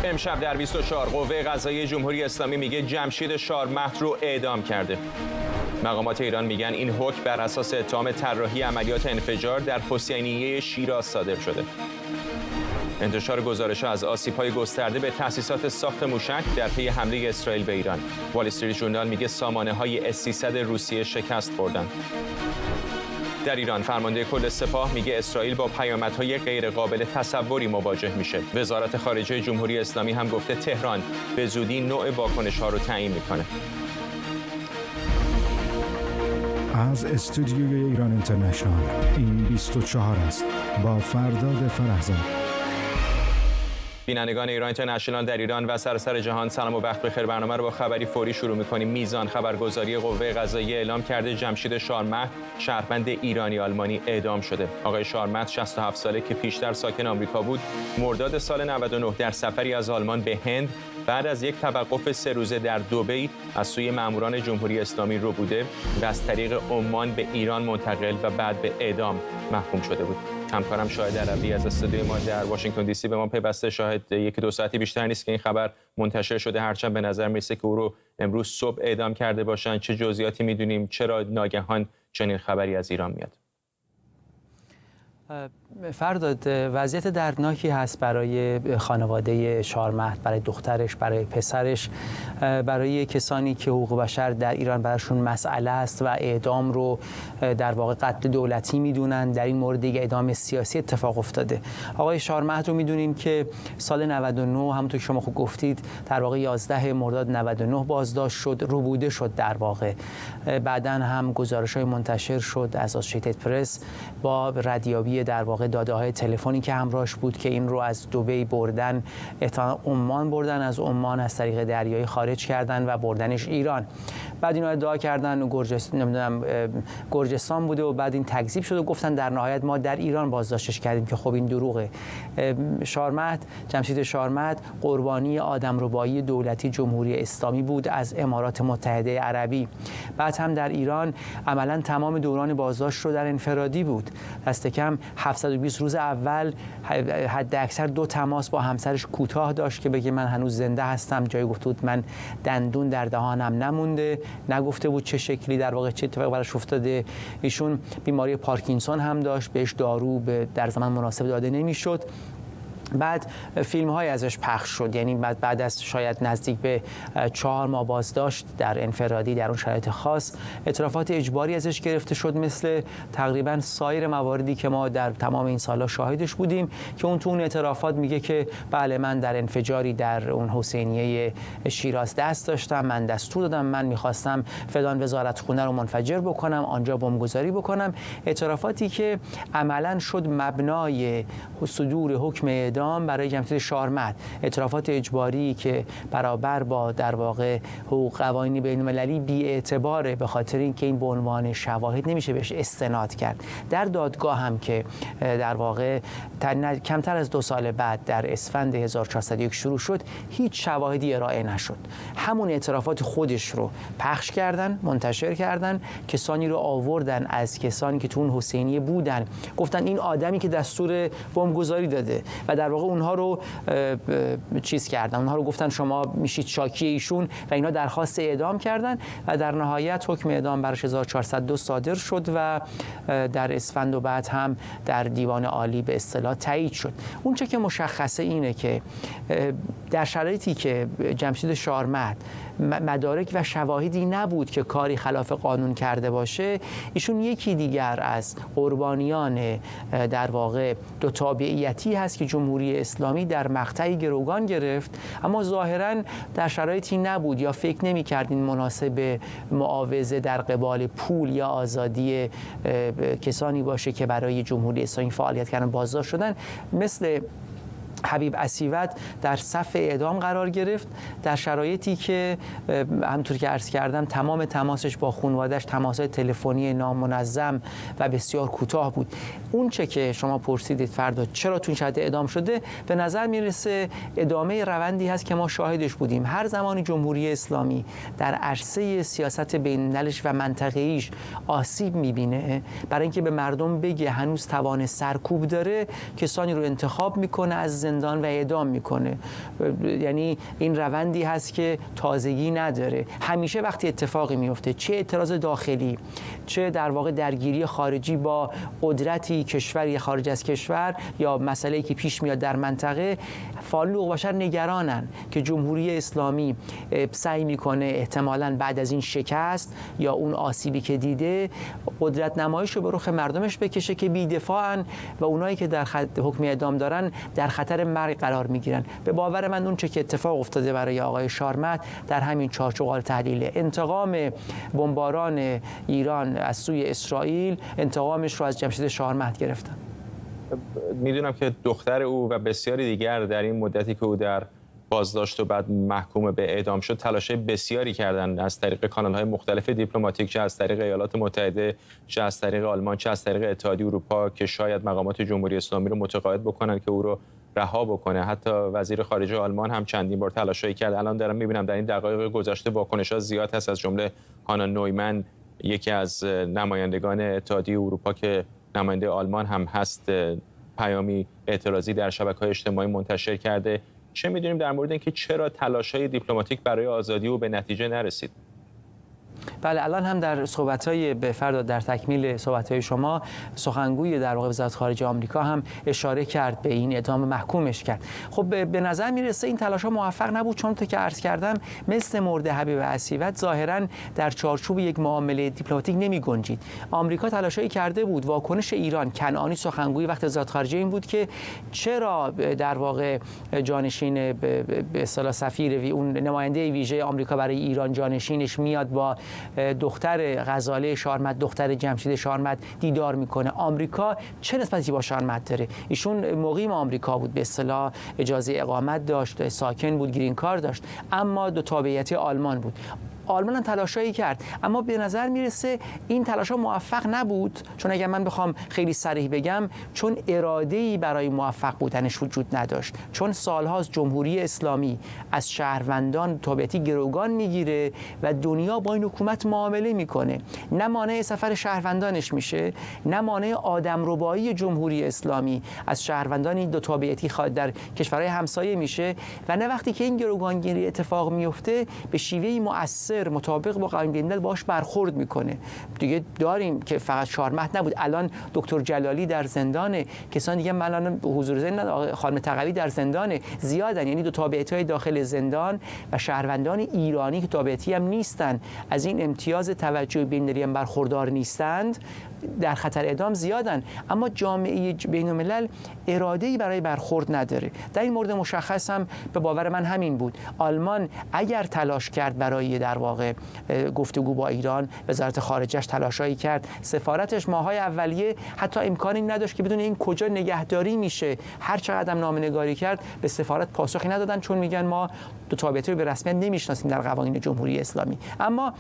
امشب در 24 قوه قضاییه جمهوری اسلامی میگه جمشید شارمهد رو اعدام کرده. مقامات ایران میگن این حکم بر اساس اتهام طراحی عملیات انفجار در حسینیه شیراز صادر شده. انتشار گزارش‌ها از آسیب‌های گسترده به تأسیسات ساخت موشک در پی حمله اسرائیل به ایران. وال استریت ژورنال میگه سامانه‌های S-300 روسیه شکست خوردن. در ایران فرمانده کل سپاه میگه اسرائیل با پیامدهای غیرقابل تصوری مواجه میشه. وزارت خارجه جمهوری اسلامی هم گفته تهران به زودی نوع واکنش‌ها رو تعیین میکنه. از استودیوی ایران اینترنشنال این 24 است با فرداد فرهزاد. بینندگان ایران اینترنشنال در ایران و سراسر جهان سلام و وقت بخیر. برنامه رو با خبری فوری شروع می‌کنیم. میزان خبرگزاری قوه قضاییه اعلام کرده جمشید شارمهد شهروند ایرانی آلمانی اعدام شده. آقای شارمهد 67 ساله که پیشتر ساکن آمریکا بود، مرداد سال 99 در سفری از آلمان به هند بعد از یک توقف 3 روزه در دبی از سوی ماموران جمهوری اسلامی رو بوده و از طریق عمان به ایران منتقل و بعد به اعدام محکوم شده بود. همکارم شاهد عربی از استودیوی ما در واشنگتن دی سی به ما پیوسته. شاهد، 1-2 ساعتی بیشتر نیست که این خبر منتشر شده، هرچند به نظر میرسه که او رو امروز صبح اعدام کرده باشن. چه جزئیاتی میدونیم؟ چرا ناگهان چنین خبری از ایران میاد؟ فرداد، وضعیت دردناکی هست برای خانواده شارمهد، برای دخترش، برای پسرش، برای کسانی که حقوق بشر در ایران براشون مسئله است و اعدام رو در واقع قتل دولتی میدونن. در این مورد دیگه اعدام سیاسی اتفاق افتاده. آقای شارمهد رو میدونیم که سال 99 همونطور که شما خوب گفتید در واقع 11 مرداد 99 بازداشت شد، ربوده شد در واقع. بعداً هم گزارش‌های منتشر شد از آسوشییتد پرس با ردیابی در واقع داده‌های تلفنی که همراهش بود که این رو از دبی بردن، عمان بردن، از عمان از طریق دریایی خارج کردن و بردنش ایران. بعد اینا ادعا کردن گرجستان بوده و بعد این تکذیب شد و گفتن در نهایت ما در ایران بازداشتش کردیم که خب این دروغه. شارمهد، جمشید شارمهد قربانی آدمربایی دولتی جمهوری اسلامی بود از امارات متحده عربی. بعد هم در ایران عملاً تمام دوران بازداشت رو در انفرادی بود. دست کم 720 روز اول حد اکثر 2 تماس با همسرش کوتاه داشت که بگه من هنوز زنده هستم. جایی گفته بود من دندون در دهانم نمونده، نگفته بود چه شکلی در واقع چه اتفاقی براش افتاده. ایشون بیماری پارکینسون هم داشت، بهش دارو در زمان مناسب داده نمیشد. بعد فیلم های ازش پخش شد، یعنی بعد از شاید نزدیک به 4 ماه بازداشت در انفرادی در اون شرایط خاص، اعترافات اجباری ازش گرفته شد، مثل تقریبا سایر مواردی که ما در تمام این سالها شاهدش بودیم که اون تو اون اعترافات میگه که بله من در انفجاری در اون حسینیه شیراز دست داشتم، من دستور دادم، من میخواستم فلان وزارتخونه رو منفجر بکنم، آنجا بمبگذاری بکنم. اعترافاتی که عملاً شد مبنای صدور حکم برای جمشید شارمهد. اعترافات اجباری که برابر با در واقع حقوق قوانین بین‌المللی بی‌اعتباره، به خاطر اینکه این به عنوان شواهد نمیشه بهش استناد کرد. در دادگاه هم که در واقع کمتر از 2 سال بعد در اسفند 1401 شروع شد، هیچ شواهدی ارائه نشد. همون اعترافات خودش رو پخش کردن، منتشر کردن، کسانی رو آوردن از کسانی که تو اون حسینیه بودن، گفتن این آدمی که دستور بمبگذاری داده و در واقع اونها رو چیز کردن، اونها رو گفتن شما میشید شاکی ایشون و اینا درخواست اعدام کردن و در نهایت حکم اعدام برش 1402 صادر شد و در اسفند و بعد هم در دیوان عالی به اصطلاح تایید شد. اون چه که مشخصه اینه که در شرایطی که جمشید شارمهد مدارک و شواهدی نبود که کاری خلاف قانون کرده باشه، ایشون یکی دیگر از قربانیان در واقع دو تابعیتی هست که جمهوری اسلامی در مقطعی گروگان گرفت، اما ظاهراً در شرایطی نبود یا فکر نمی‌کرد این مناسب معاوضه در قبال پول یا آزادی کسانی باشه که برای جمهوری اسلامی فعالیت کردن بازداشت شدن. مثل حبیب اسیوط در صف اعدام قرار گرفت در شرایطی که همونطور که عرض کردم تمام تماسش با خانواده‌اش تماس‌های تلفنی نامنظم و بسیار کوتاه بود. اون چه که شما پرسیدید فردا چرا تو این شرایط اعدام شده، به نظر میرسه ادامه روندی هست که ما شاهدش بودیم. هر زمانی جمهوری اسلامی در عرصه سیاست بین‌المللیش و منطقه‌ایش آسیب می‌بینه، برای اینکه به مردم بگه هنوز توان سرکوب داره، کسانی رو انتخاب میکنه از زندان و اعدام میکنه. یعنی این روندی هست که تازگی نداره. همیشه وقتی اتفاقی میفته، چه اعتراض داخلی چه در واقع درگیری خارجی با قدرتی کشوری خارج از کشور یا مسئله‌ای که پیش میاد در منطقه، فعالان حقوق بشر نگرانن که جمهوری اسلامی سعی میکنه احتمالاً بعد از این شکست یا اون آسیبی که دیده قدرت نمایش رو به رخ مردمش بکشه که بی‌دفاعن و اونایی که در حکم اعدام دارن در خطر مرگ قرار میگیرن. به باور من اون چه که اتفاق افتاده برای آقای شارمت در همین چارچوب قابل تحلیله. انتقام بمباران ایران از سوی اسرائیل انتقامش رو از جمشید شارمت گرفتن. میدونم که دختر او و بسیاری دیگر در این مدتی که او در بازداشت و بعد محکوم به اعدام شد تلاش‌های بسیاری کردند از طریق کانال‌های مختلف دیپلماتیک، چه از طریق ایالات متحده، چه از طریق آلمان، چه از طریق اتحادیه اروپا، که شاید مقامات جمهوری اسلامی رو متقاعد بکنن که او رو رها بکنه. حتی وزیر خارجه آلمان هم چندین بار تلاش‌هایی کرد. الان دارم می‌بینم در این دقایق گذشته واکنش‌ها زیاد هست، از جمله هانا نویمن، یکی از نمایندگان اتحادیه اروپا که نماینده آلمان هم هست، پیامی اعتراضی در شبکه‌های اجتماعی منتشر کرده. چه می‌دونیم در مورد اینکه چرا تلاش‌های دیپلماتیک برای آزادی او به نتیجه نرسید؟ بله، الان هم در صحبت‌های به فردا در تکمیل صحبت‌های شما سخنگوی در واقع وزارت خارجه آمریکا هم اشاره کرد به این اعدام، محکومش کرد. خب به نظر میرسه این تلاش‌ها موفق نبود، چون تا که عرض کردم مثل مورد حبیب اسیوت ظاهراً در چارچوب یک معامله دیپلماتیک نمی‌گنجید. آمریکا تلاشایی کرده بود. واکنش ایران، کنعانی سخنگوی وقت وزارت خارجه این بود که چرا در واقع جانشین به اصطلاح سفیر اون نماینده ویژه آمریکا برای ایران جانشینش میاد با دختر غزاله شارمت، دختر جمشید شارمت دیدار میکنه. آمریکا چه نسبتی با شارمت داره؟ ایشون مقیم آمریکا بود، به اصطلاح اجازه اقامت داشت، ساکن بود، گرین کارت داشت، اما دو تابعیتی آلمان بود. آلمان هم تلاشایی کرد، اما به نظر میرسه این تلاش‌ها موفق نبود، چون اگر من بخوام خیلی صریح بگم، چون اراده‌ای برای موفق بودنش وجود نداشت، چون سالهاست جمهوری اسلامی از شهروندان تابعیتی گروگان میگیره و دنیا با این حکومت معامله میکنه. نه مانع سفر شهروندانش میشه، نه مانع آدمربایی جمهوری اسلامی از شهروندان این دو تابعیتی در کشورهای همسایه میشه، و نه وقتی که این گروگانگیری اتفاق میفته به شیوهی مؤثر مطابق با قوانین بین‌الملل باش برخورد میکنه. دیگه داریم که فقط شارمت نبود، الان دکتر جلالی در زندانه، کسان دیگه من الان حضور ذهن خانم تقوی در زندانه، زیادن. یعنی دو تابعیت‌های داخل زندان و شهروندان ایرانی که تابعیتی هم نیستن، از این امتیاز توجه بین‌المللی هم برخوردار نیستند، در خطر اعدام زیادن. اما جامعه بین‌الملل اراده‌ای برای برخورد نداره. در این مورد مشخص هم به باور من همین بود. آلمان اگر تلاش کرد برای در واقع گفتگو با ایران، وزارت خارجه‌اش تلاشایی کرد، سفارتش ماهای اولیه حتی امکانی نداشت که بدون این کجا نگهداری میشه. هر چقدر هم نامه‌نگاری کرد به سفارت پاسخی ندادن، چون میگن ما دو تابعیتی رو به رسمیت نمیشناسیم در قوانین جمهوری اسلامی. اما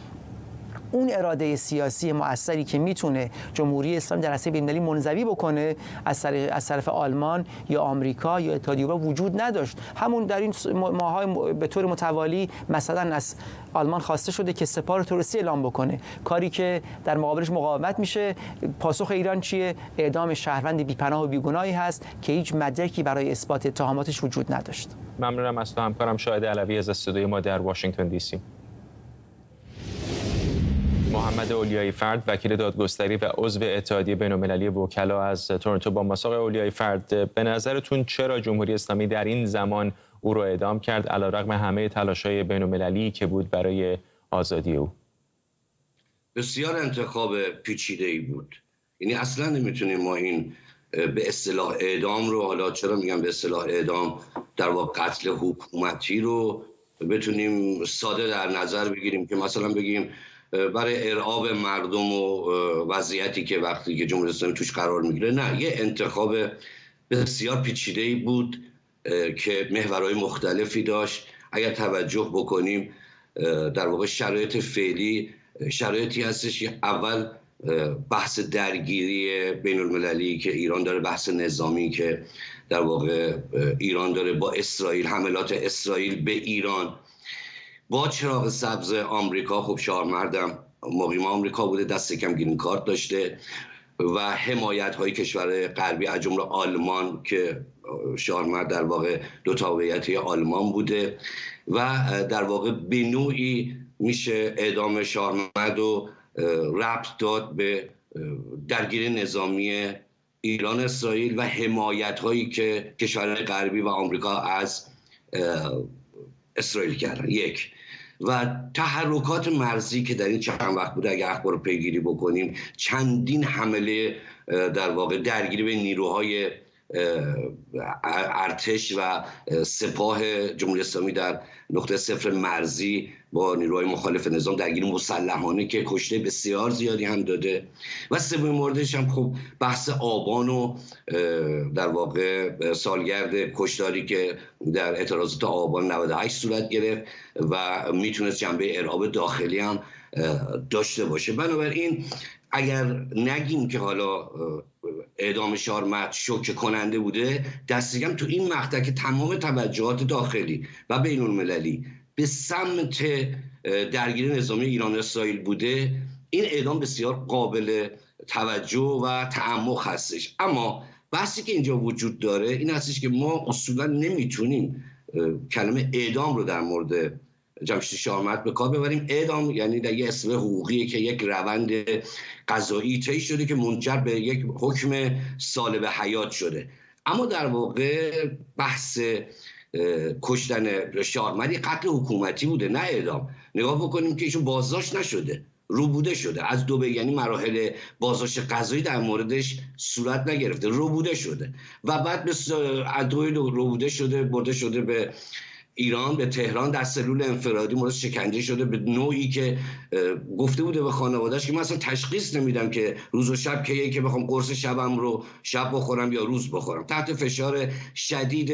اون اراده سیاسی مؤثری که میتونه جمهوری اسلامی در عرصه بین‌المللی منزوی بکنه از طرف آلمان یا آمریکا یا اتحادیه اروپا وجود نداشت. همون در این ماهای به طور متوالی مثلا از آلمان خواسته شده که سپاه تروریستی اعلام بکنه، کاری که در مقابلش مقاومت میشه. پاسخ ایران چیه؟ اعدام شهروند بی‌پناه و بیگناهی هست که هیچ مدرکی برای اثبات اتهاماتش وجود نداشت. ممنونم از تو همکارم شاهد علوی از استودیوی ما در واشنگتن دی سی. محمد اولیایی فرد، وکیل دادگستری و عضو اتحادیه بین‌المللی وکلا از تورنتو با ماساق. اولیایی فرد، به نظرتون چرا جمهوری اسلامی در این زمان او را اعدام کرد علیرغم همه تلاش‌های بین‌المللی که بود برای آزادی او؟ بسیار انتخاب پیچیده‌ای بود. یعنی اصلا نمیتونیم ما این به اصطلاح اعدام رو، حالا چرا میگم به اصطلاح اعدام، در واقع قتل حکومتی رو بتونیم ساده در نظر بگیریم که مثلا بگیم برای ارعاب مردم و وضعیتی که وقتی که جمهوری اسلامی توش قرار میگیره. نه، یه انتخاب بسیار پیچیده‌ای بود که محورهای مختلفی داشت. اگر توجه بکنیم در واقع شرایط فعلی شرایطی هستش که اول بحث درگیری بین المللی که ایران داره، بحث نظامی که در واقع ایران داره با اسرائیل، حملات اسرائیل به ایران، با چراغ سبز آمریکا. خب شارمردم مقیم آمریکا بوده، دست کم گرین کارت داشته و حمایت های کشور غربی از جمله آلمان که شارمرد در واقع دو تابعیتی آلمان بوده و در واقع به نوعی میشه اعدام شارمرد رو ربط داد به درگیری نظامی ایران اسرائیل و حمایت هایی که کشورهای غربی و آمریکا از اسرائیل کردن. یک و تحرکات مرزی که در این چند وقت بوده، اگر اخبار رو پیگیری بکنیم چندین حمله در واقع درگیری به نیروهای ارتش و سپاه جمهوری اسلامی در نقطه صفر مرزی با نیروهای مخالف نظام درگیری مسلحانه که کشته بسیار زیادی هم داده و سومین موردش هم خب بحث آبان و در واقع سالگرد کشتاری که در اعتراضات آبان 98 صورت گرفت و میتونست جنبه ارهاب داخلی هم داشته باشه. بنابراین اگر نگیم که حالا اعدام شارمرد شوکه کننده بوده، دست کم تو این مقطع که تمام توجهات داخلی و بین المللی به سمت درگیری نظامی ایران و اسرائیل بوده، این اعدام بسیار قابل توجه و تعمق هستش. اما بحثی که اینجا وجود داره این هستش که ما اصولا نمیتونیم کلمه اعدام رو در مورد جمشید شارمرد به کار ببریم. اعدام یعنی در یه اصطلاح حقوقیه که یک روند قضایی طی شده که منجر به یک حکم سالب حیات شده. اما در واقع بحث کشتن شارمرد قتل حکومتی بوده، نه اعدام. نگاه بکنیم که ایشون بازداشت نشده، روبوده شده. از دو یعنی مراحل بازداشت قضایی در موردش صورت نگرفته، روبوده شده و بعد به از روبوده شده برده شده به ایران، به تهران، در سلول انفرادی مورد شکنجه شده به نوعی که گفته بوده به خانواده‌اش که من اصلا تشخیص نمیدم که روز و شب کیه که بخوام قرص شبم رو شب بخورم یا روز بخورم. تحت فشار شدید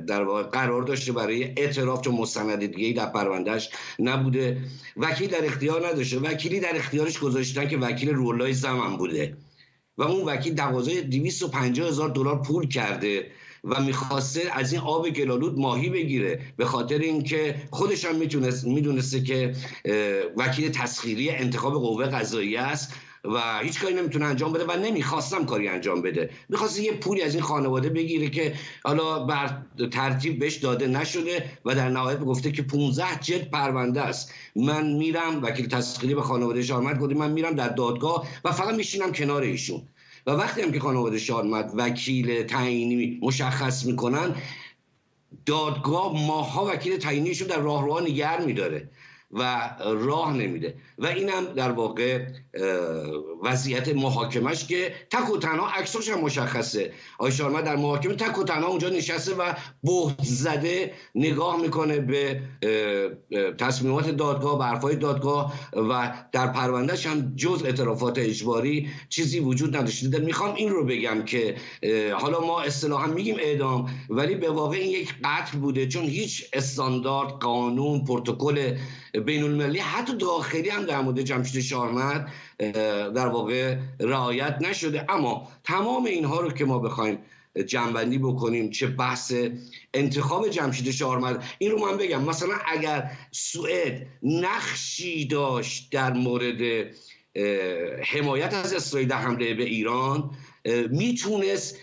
در واقع قرار داشته برای اعتراف، چون مستند دیگه‌ای در پروندهش نبوده. وکیل در اختیار نداشته، وکیلی در اختیارش گذاشتن که وکیل رولای زمان بوده و اون وکیل تقاضای 250,000 دلار پول کرده و میخواسته از این آب گلالود ماهی بگیره، به خاطر اینکه خودش هم میدونسته که وکیل تسخیری انتخاب قوه قضاییه است و هیچ کاری نمیتونه انجام بده و نمیخواستم کاری انجام بده. میخواسته یه پولی از این خانواده بگیره که حالا بر ترتیب بهش داده نشده و در نهایت گفته که 15 جلد پرونده است، من میرم. وکیل تسخیری به خانواده شارمرد گفت من میرم در دادگاه و فقط میشینم کنار ایشون. و وقتی هم که خانواده شارمرد وکیل تعیینی مشخص میکنن، دادگاه ماها وکیل تعیینیشون در راهروها نگه میداره و راه نمیده و اینم در واقع وضعیت محاکمش که تک و تنها عکسش هم مشخصه. آقای شارمرد در محاکمه تک و تنها اونجا نشسته و بهت زده نگاه میکنه به تصمیمات دادگاه، به حرفای دادگاه و در پروندهش هم جز اعترافات اجباری چیزی وجود نداشته. میخوام این رو بگم که حالا ما اصطلاحا میگیم اعدام ولی به واقع این یک قتل بوده، چون هیچ استاندارد، قانون، پروتکل بین المللی حتی داخلی هم در مورد جمشید شارمرد در واقع رعایت نشده. اما تمام اینها رو که ما بخوایم جمع‌بندی بکنیم، چه بحث انتخاب جمشید شارمرد، این رو من بگم مثلا اگر سوئد نقشی داشت در مورد حمایت از اسرائیل در حمله به ایران، میتونست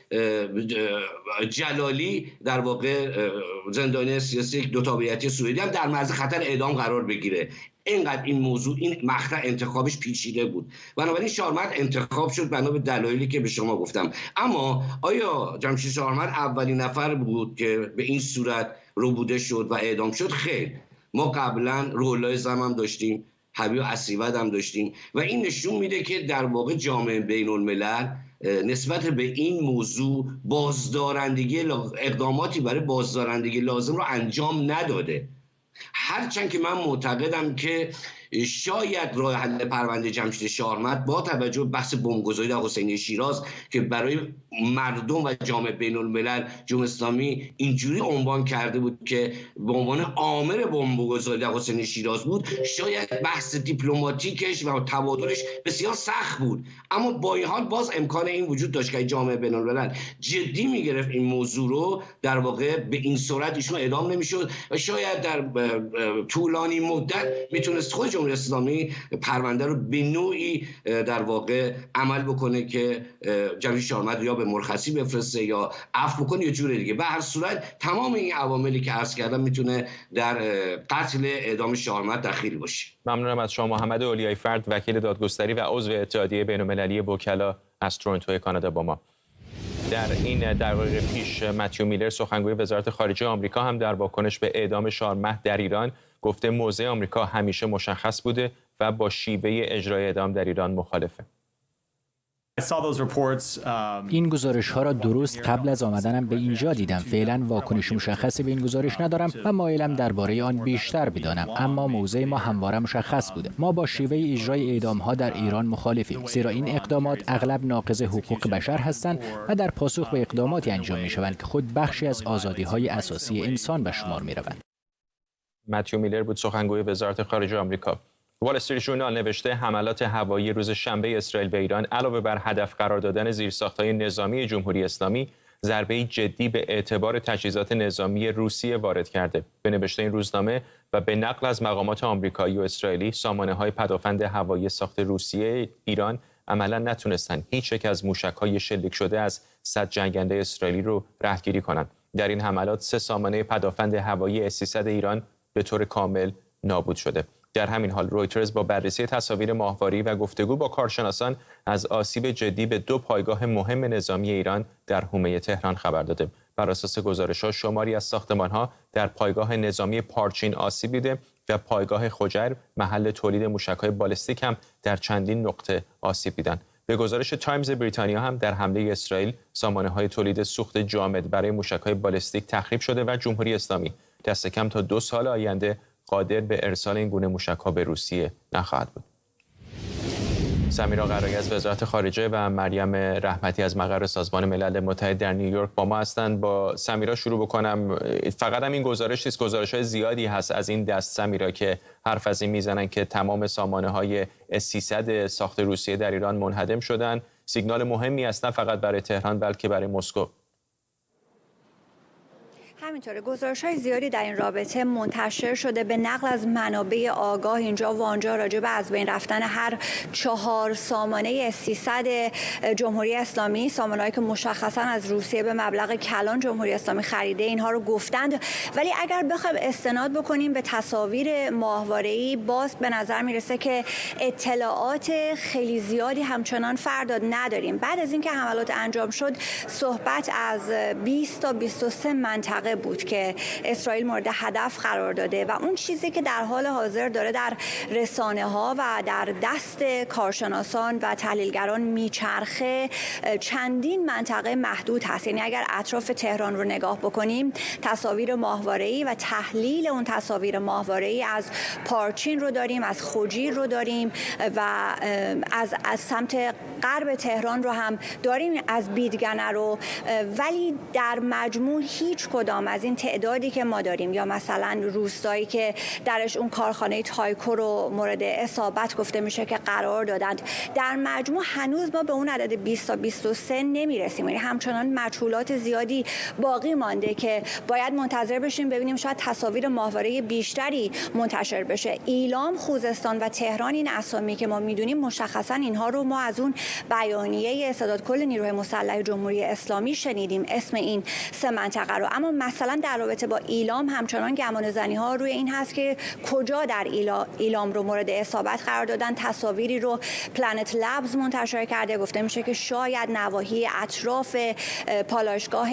جلالی در واقع زندانی سیاسی دو تابعیتی سوئدی هم در معرض خطر اعدام قرار بگیره. اینقدر این موضوع، این مقطع انتخابش پیچیده بود. بنابراین شارمرد انتخاب شد بنا به دلایلی که به شما گفتم. اما آیا جمشید شارمرد اولین نفر بود که به این صورت روبوده شد و اعدام شد؟ خیر، ما قبلا رولای زم هم داشتیم، حبیب اسیود هم داشتیم و این نشون میده که در واقع جامعه بین الملل نسبت به این موضوع بازدارندگی، اقداماتی برای بازدارندگی لازم رو انجام نداده. هرچند که من معتقدم که شاید راه حل پرونده جمشید شارمرد با توجه به بحث بمبگذاری در حسینیه شیراز که برای مردم و جامعه بین الملل جمهوری اسلامی اینجوری عنوان کرده بود که به عنوان آمر بمبگذاری در حسینیه شیراز بود، شاید بحث دیپلماتیکش و تبادلش بسیار سخت بود. اما با این حال باز امکان این وجود داشت که جامعه بین الملل جدی میگرفت این موضوع رو، در واقع به این صورت ایشون اعدام نمیشد و شاید در طولانی مدت میتونست خود جمهوری اسلامی پرونده رو به نوعی در واقع عمل بکنه که جمشید شارمت یا به مرخصی بفرسته یا عفو بکنه یا جور دیگه. به هر صورت تمام این عواملی که عرض کردم میتونه در قتل اعدام شارمت دخیل باشه. ممنونم از شما محمد اولیای فرد، وکیل دادگستری و عضو اتحادیه بین‌المللی وکلا از تورنتو کانادا با ما. در این دقایق پیش متیو میلر سخنگوی وزارت خارجه آمریکا هم در واکنش به اعدام شارمت در ایران گفته موضع آمریکا همیشه مشخص بوده و با شیوه اجرای اعدام در ایران مخالفه. این گزارش‌ها را درست قبل از آمدنم به اینجا دیدم. فعلا واکنش مشخصی به این گزارش ندارم و مایلم درباره آن بیشتر بدانم، اما موضع ما همواره مشخص بوده. ما با شیوه اجرای اعدام‌ها در ایران مخالفیم، زیرا این اقدامات اغلب ناقض حقوق بشر هستند و در پاسخ به اقداماتی انجام می‌شوند که خود بخشی از آزادی‌های اساسی انسان به شمار می‌روند. متیو میلر بود سخنگوی وزارت خارجه آمریکا. وال استریت ژورنال نوشته حملات هوایی روز شنبه اسرائیل به ایران علاوه بر هدف قرار دادن زیرساخت‌های نظامی جمهوری اسلامی، ضربه‌ای جدی به اعتبار تجهیزات نظامی روسیه وارد کرده. به نوشته این روزنامه و به نقل از مقامات آمریکایی و اسرائیلی، سامانه‌های پدافند هوایی ساخت روسیه ایران عملاً نتونستن هیچ یک از موشک‌های شلیک شده از صد جنگنده اسرائیلی رو رهگیری کنند. در این حملات 3 سامانه پدافند هوایی S-300 ایران به طور کامل نابود شده. در همین حال رویترز با بررسی تصاویر ماهواری و گفتگو با کارشناسان از آسیب جدی به 2 پایگاه مهم نظامی ایران در حومه تهران خبر داده. بر اساس گزارش‌ها شماری از ساختمان‌ها در پایگاه نظامی پارچین آسیب دیده و پایگاه خجر محل تولید موشک‌های بالستیک هم در چندین نقطه آسیب دیدند. به گزارش تایمز بریتانیا هم در حمله اسرائیل سامانه‌های تولید سوخت جامد برای موشک‌های بالستیک تخریب شده و جمهوری اسلامی دست کم تا 2 سال آینده قادر به ارسال این گونه موشک‌ها به روسیه نخواهد بود. سمیرا قرایی از وزارت خارجه و مریم رحمتی از مقر سازمان ملل متحد در نیویورک با ما هستند. با سمیرا شروع بکنم. فقط هم این گزارش نیست، گزارش‌های زیادی هست از این دست سمیرا که حرف از این میزنن که تمام سامانه‌های S-300 ساخت روسیه در ایران منهدم شدن. سیگنال مهمی است نه فقط برای تهران بلکه برای مسکو. همینطوره، گزارش‌های زیادی در این رابطه منتشر شده به نقل از منابع آگاه اینجا و آنجا راجع به از بین رفتن هر 4 سامانه S-300 جمهوری اسلامی، سامانه‌ای که مشخصاً از روسیه به مبلغ کلان جمهوری اسلامی خریده، اینها رو گفتند. ولی اگر بخوایم استناد بکنیم به تصاویر ماهواره‌ای، باز به نظر میرسه که اطلاعات خیلی زیادی همچنان فرداد نداریم. بعد از اینکه حملات انجام شد، صحبت از 20 تا 23 منطقه بود که اسرائیل مورد هدف قرار داده و اون چیزی که در حال حاضر داره در رسانه‌ها و در دست کارشناسان و تحلیلگران میچرخه چندین منطقه محدود هست. یعنی اگر اطراف تهران رو نگاه بکنیم، تصاویر ماهواره‌ای و تحلیل اون تصاویر ماهواره‌ای از پارچین رو داریم، از خجیر رو داریم و از سمت غرب تهران رو هم داریم، از بیدگنه رو. ولی در مجموع هیچ کدام از این تعدادی که ما داریم یا مثلا روستایی که درش اون کارخانه تایکو رو مورد اصابت گفته میشه که قرار دادند، در مجموع هنوز ما به اون عدد 20 تا 23 نمیرسیم. یعنی همچنان مجهولات زیادی باقی مانده که باید منتظر بشیم ببینیم شاید تصاویر ماهواره بیشتری منتشر بشه. ایلام، خوزستان و تهران این اسامی که ما میدونیم، مشخصا اینها رو ما از اون بیانیه استعدادکل نیروهای مسلح جمهوری اسلامی شنیدیم، اسم این 3 منطقه رو. اما مثلا در رابطه با ایلام همچنان گمانه‌زنی ها روی این هست که کجا در ایلام رو مورد اصابت قرار دادن. تصاویری رو پلنت لبز منتشر کرده، گفته میشه که شاید نواحی اطراف پالایشگاه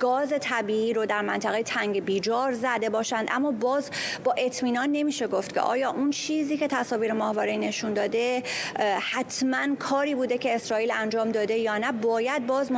گاز طبیعی رو در منطقه تنگ بیجار زده باشند. اما باز با اطمینان نمیشه گفت که آیا اون چیزی که تصاویر ماهواره‌ای نشون داده حتما کاری بوده که اسرائیل انجام داده یا نه. باید باز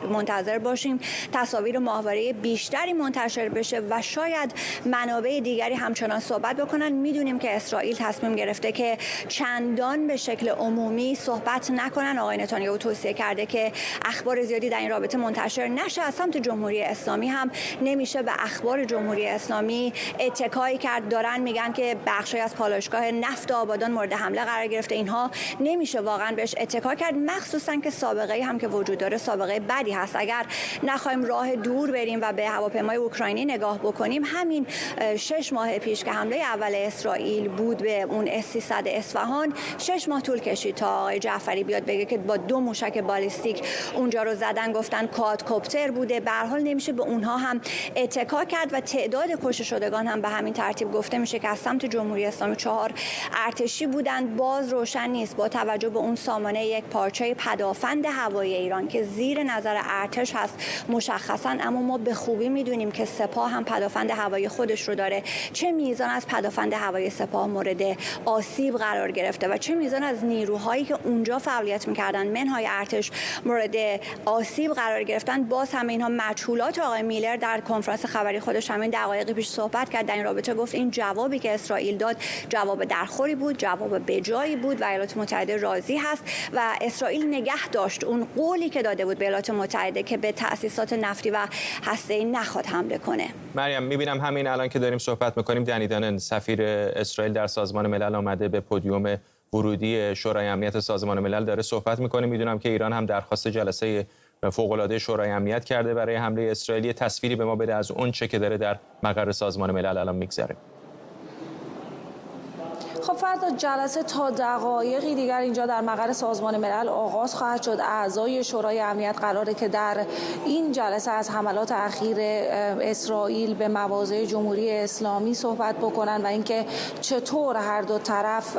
منتظر باشیم تصاویر ماهواره‌ای بیشتری منتشر بشه و شاید منابع دیگری همچنان صحبت بکنن. میدونیم که اسرائیل تصمیم گرفته که چندان به شکل عمومی صحبت نکنن. آقای نتانیاهو توصیه کرده که اخبار زیادی در این رابطه منتشر نشه. از سمت جمهوری اسلامی هم نمیشه به اخبار جمهوری اسلامی اتکایی کرد. دارن میگن که بخشی از پالایشگاه نفت آبادان مورد حمله قرار گرفته. اینها نمیشه واقعا بهش اتکا کرد، مخصوصا که سابقه هم که وجود داره سابقه بدی هست. اگر نخوایم راه دور بریم و به هواپیمای اوکراینی نگاه بکنیم، همین 6 ماه پیش که حمله اول اسرائیل بود به اون S-300 اصفهان، 6 ماه طول کشید تا آقای جعفری بیاد بگه که با 2 موشک بالیستیک اونجا رو زدن، گفتن کوادکوپتر بوده. به هر حال نمیشه به اونها هم اتکا کرد و تعداد کشته شدگان هم به همین ترتیب گفته میشه که از سمت جمهوری اسلامی 4 ارتشی بودند. باز روشن نیست با توجه به اون سامانه یک پارچه پدافند هوایی ایران که زیر نظر ارتش هست مشخصا، اما ما به خوبی میدونیم که سپاه هم پدافند هوایی خودش رو داره، چه میزان از پدافند هوایی سپاه مورد آسیب قرار گرفته و چه میزان از نیروهایی که اونجا فعالیت میکردن منهای ارتش مورد آسیب قرار گرفتن. باز همه اینها مجهولات. آقای میلر در کنفرانس خبری خودش همین دقایق پیش صحبت کرد در این رابطه، گفت این جوابی که اسرائیل داد جواب درخوری بود، جواب بجایی بود و ایالات متحده راضی هست و اسرائیل نگه داشت اون قولی که داده بود به ایالات متحده که به تأسیسات نفتی و هسته‌ای نخواد حمله کنه. مریم، میبینم همین الان که داریم صحبت میکنیم دنی دانن سفیر اسرائیل در سازمان ملل آمده به پودیوم ورودی شورای امنیت سازمان ملل داره صحبت میکنه. میدونم که ایران هم درخواست جلسه فوق‌العاده شورای امنیت کرده برای حمله اسرائیلی. تصویری به ما بده از اون چه که داره در مقر سازمان ملل الان میگذره. خب فردا جلسه تا دقایقی دیگر اینجا در مقر سازمان ملل آغاز خواهد شد. اعضای شورای امنیت قراره که در این جلسه از حملات اخیر اسرائیل به مواضع جمهوری اسلامی صحبت بکنن و اینکه چطور هر دو طرف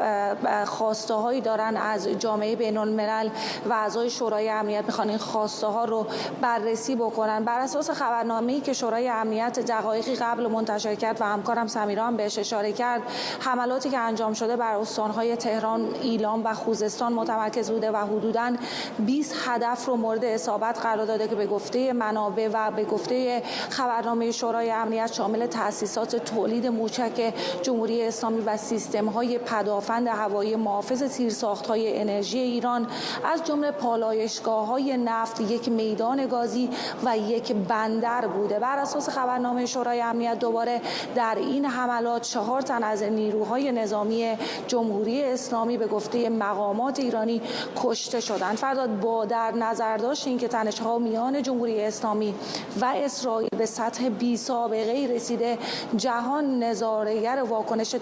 خواسته هایی دارن از جامعه بین الملل و اعضای شورای امنیت، میخوان این خواسته ها رو بررسی بکنن. بر اساس خبرنامه‌ای که شورای امنیت دقایقی قبل منتشر کرد و همکارم سمیرا هم بهش اشاره کرد، حملاتی که انجام شده بر استان‌های تهران، ایلام و خوزستان متمرکز بوده و حدوداً 20 هدف رو مورد اصابت قرار داده که به گفته منابع و به گفته خبرنامه شورای امنیت شامل تأسیسات تولید موشک جمهوری اسلامی و سیستم‌های پدافند هوایی محافظ زیرساخت‌های انرژی ایران، از جمله پالایشگاه‌های نفت، یک میدان گازی و یک بندر بوده. بر اساس خبرنامه شورای امنیت دوباره در این حملات 4 تن از نیروهای نظامی جمهوری اسلامی به گفته مقامات ایرانی کشته شدند. فردا با در نظر داشت اینکه تنش‌ها میان جمهوری اسلامی و اسرائیل به سطح بی سابقه‌ای رسیده، جهان نظاره‌گر واکنش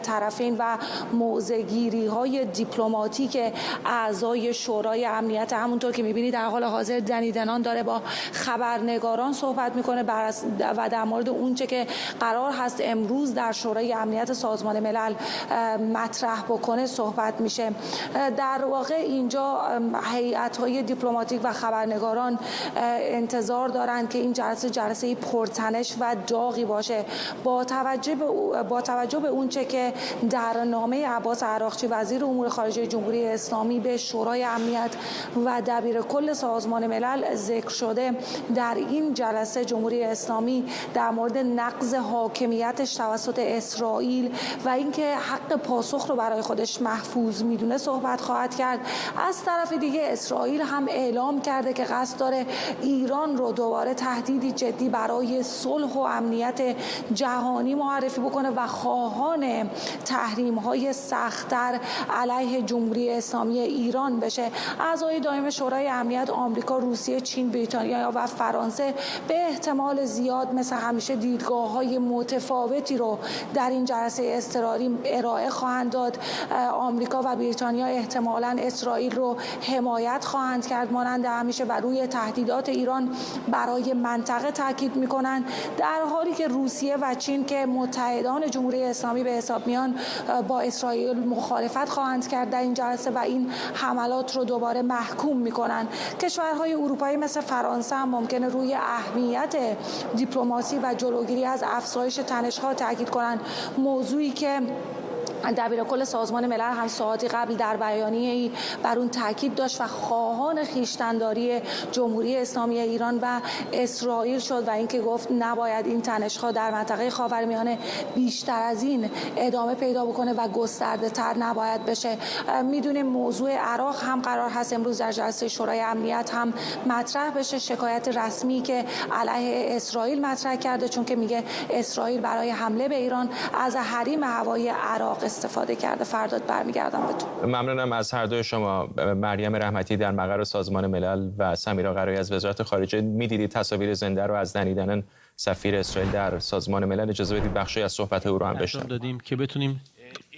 طرفین و موضع‌گیری‌های دیپلماتیک اعضای شورای امنیت. همونطور که می‌بینید در حال حاضر دنی دنان داره با خبرنگاران صحبت می‌کنه و در مورد اونچه که قرار هست امروز در شورای امنیت سازمان ملل مطرح بکنه صحبت میشه. در واقع اینجا هیئت‌های دیپلماتیک و خبرنگاران انتظار دارند که این جلسه پرتنش و داغی باشه. با توجه به اونچه که در نامه عباس عراقچی وزیر امور خارجه جمهوری اسلامی به شورای امنیت و دبیر کل سازمان ملل ذکر شده، در این جلسه جمهوری اسلامی در مورد نقض حاکمیتش توسط اسرائیل و اینکه حق پاسخ رو برای خودش محفوظ میدونه صحبت خواهد کرد. از طرف دیگه اسرائیل هم اعلام کرده که قصد داره ایران رو دوباره تهدیدی جدی برای صلح و امنیت جهانی معرفی بکنه و خواهان تحریم‌های سخت‌تر علیه جمهوری اسلامی ایران بشه. اعضای دائم شورای امنیت آمریکا، روسیه، چین، بریتانیا و فرانسه به احتمال زیاد مثل همیشه دیدگاه‌های متفاوتی رو در این جلسه اضطراری ارائه خواهند داد. آمریکا و بریتانیا احتمالاً اسرائیل رو حمایت خواهند کرد مانند همیشه و روی تهدیدات ایران برای منطقه تاکید می‌کنند، در حالی که روسیه و چین که متحدان جمهوری اسلامی به حساب میان با اسرائیل مخالفت خواهند کرد در این جلسه و این حملات رو دوباره محکوم می‌کنند. کشورهای اروپایی مثل فرانسه هم ممکنه روی اهمیت دیپلماسی و جلوگیری از افزایش تنش‌ها تاکید کنند، موضوعی که دبیر کل سازمان ملل هم ساعتی قبل در بیانیه‌ای بر اون تاکید داشت و خواهان خویشتن‌داری جمهوری اسلامی ایران و اسرائیل شد و اینکه گفت نباید این تنش‌ها در منطقه خاورمیانه بیشتر از این ادامه پیدا بکنه و گسترده‌تر نباید بشه. میدونیم موضوع عراق هم قرار هست امروز در جلسه شورای امنیت هم مطرح بشه. شکایت رسمی که علیه اسرائیل مطرح کرده، چون که میگه اسرائیل برای حمله به ایران از حریم هوایی عراق استفاده کرده. فرداد برمیگردم به تو. ممنونم از هر دوی شما. مریم رحمتی در مقر سازمان ملل و سمیرا قرایی از وزارت خارجه. میدیدید تصاویر زنده رو از دنی دنن سفیر اسرائیل در سازمان ملل. اجازه بدید بخشی از صحبت او رو هم بشنویم. دادیم که بتونیم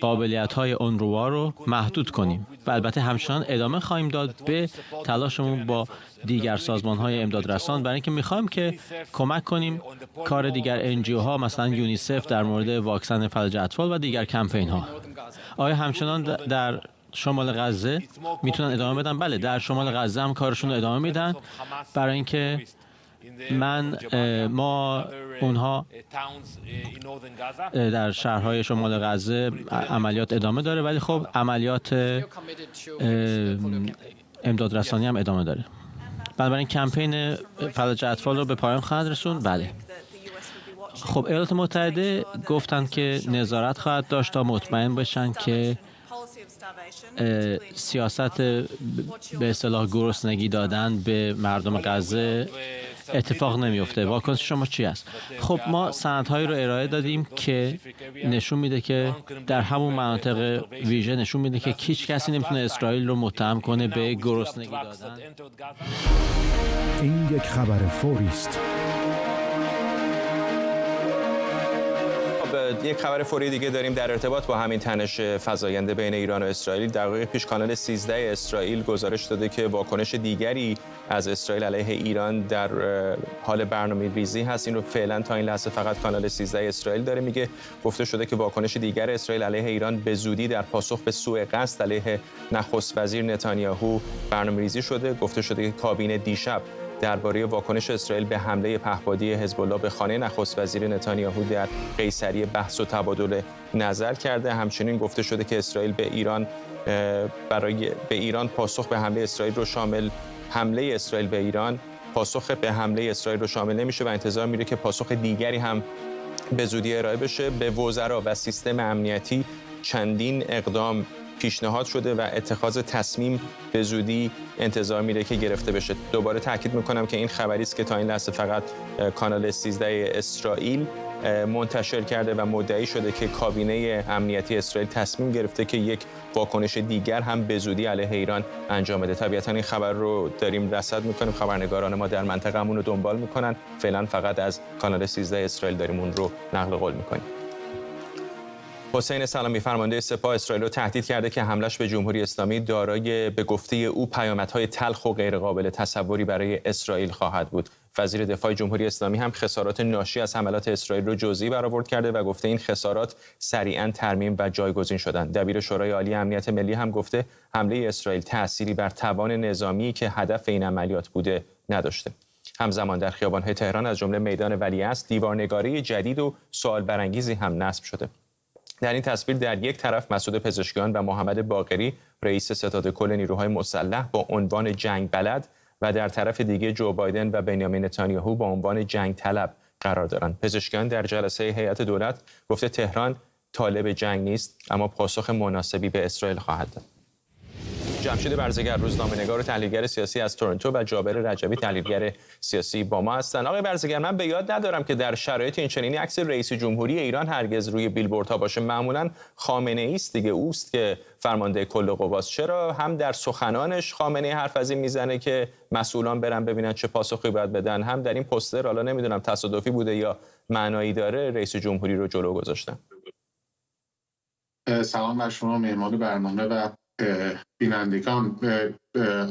قابلیت‌های اونروا رو محدود کنیم و البته همچنان ادامه خواهیم داد به تلاشمون با دیگر سازمان‌های امدادرسان برای اینکه می‌خوایم که کمک کنیم کار دیگر NGO ها مثلا یونیسف در مورد واکسن فلج اطفال و دیگر کمپین‌ها. آیا همچنان در شمال غزه میتونن ادامه بدن؟ بله، در شمال غزه هم کارشون رو ادامه میدن برای اینکه ما اونها در شهرهای شمال غزه عملیات ادامه داره، ولی خب عملیات امدادرسانی هم ادامه داره. بنابراین کمپین فلج اطفال رو به پایان خواهد رسوند. بله. خب ایالات متحده گفتند که نظارت خواهد داشت تا مطمئن باشن که سیاست به اصطلاح گرسنگی دادن به مردم غزه اتفاق نمیفته. واکنش شما چی است؟ خب ما سندهایی رو ارائه دادیم که نشون میده که در همون مناطق ویژه نشون میده که هیچ کسی نمیتونه اسرائیل رو متهم کنه به گرسنگی دادن. این یک خبر فوری است. یک خبر فوری دیگه داریم در ارتباط با همین تنش فزاینده بین ایران و اسرائیل. دقایق پیش کانال 13 اسرائیل گزارش داده که واکنش دیگری از اسرائیل علیه ایران در حال برنامه‌ریزی هست. این رو فعلا تا این لحظه فقط کانال 13 اسرائیل داره میگه. گفته شده که واکنش دیگر اسرائیل علیه ایران به زودی در پاسخ به سوء قصد علیه نخست وزیر نتانیاهو برنامه‌ریزی شده. گفته شده که کابینه دیشب درباره واکنش اسرائیل به حمله پهپادی حزب الله به خانه نخست وزیر نتانیاهو در قیصریه بحث و تبادل نظر کرده. همچنین گفته شده که اسرائیل به ایران پاسخ به حمله اسرائیل رو شامل نمیشه و انتظار میره که پاسخ دیگری هم به زودی ارائه بشه. به وزرا و سیستم امنیتی چندین اقدام پیشنهاد شده و اتخاذ تصمیم به زودی انتظار میره که گرفته بشه. دوباره تاکید میکنم که این خبری است که تا این لحظه فقط کانال 13 اسرائیل منتشر کرده و مدعی شده که کابینه امنیتی اسرائیل تصمیم گرفته که یک واکنش دیگر هم به زودی علیه ایران انجام بده. طبیعتا این خبر رو داریم رصد میکنیم، خبرنگاران ما در منطقه‌مون رو دنبال میکنن. فعلا فقط از کانال 13 اسرائیل داریم اون رو نقل قول میکنیم. حسین سلامی فرمانده سپاه اسرائیل رو تهدید کرده که حملش به جمهوری اسلامی دارای به گفته او پیامدهای تلخ و غیرقابل تصوری برای اسرائیل خواهد بود. وزیر دفاع جمهوری اسلامی هم خسارات ناشی از حملات اسرائیل رو جزئی برآورد کرده و گفته این خسارات سریعاً ترمیم و جایگزین شدند. دبیر شورای عالی امنیت ملی هم گفته حمله اسرائیل تأثیری بر توان نظامی که هدف این عملیات بوده نداشته. همزمان در خیابان‌های تهران از جمله میدان ولیعصر دیوارنگاری جدید و سوال برانگیزی هم نصب شده. در این تصویر در یک طرف مسعود پزشکیان و محمد باقری رئیس ستاد کل نیروهای مسلح با عنوان جنگ بلد و در طرف دیگه جو بایدن و بنیامین نتانیاهو با عنوان جنگ طلب قرار دارند. پزشکیان در جلسه هیئت دولت گفته تهران طالب جنگ نیست اما پاسخ مناسبی به اسرائیل خواهد داد. جمشید برزگر روزنامه‌نگار و تحلیلگر سیاسی از تورنتو و جابر رجبی تحلیلگر سیاسی با ما هستند. آقای برزگر، من به یاد ندارم که در شرایط این چنینی عکس رئیس جمهوری ایران هرگز روی بیلبوردها باشه. معمولاً خامنه‌ای است دیگه، اوست که فرمانده کل قواست. چرا هم در سخنانش خامنه‌ای حرف از این میزنه که مسئولان برن ببینن چه پاسخی باید بدن، هم در این پوستر، حالا نمیدونم تصادفی بوده یا معنایی داره، رئیس جمهوری رو جلو گذاشتن؟ سلام بر شما مهمان برنامه و بینندگان.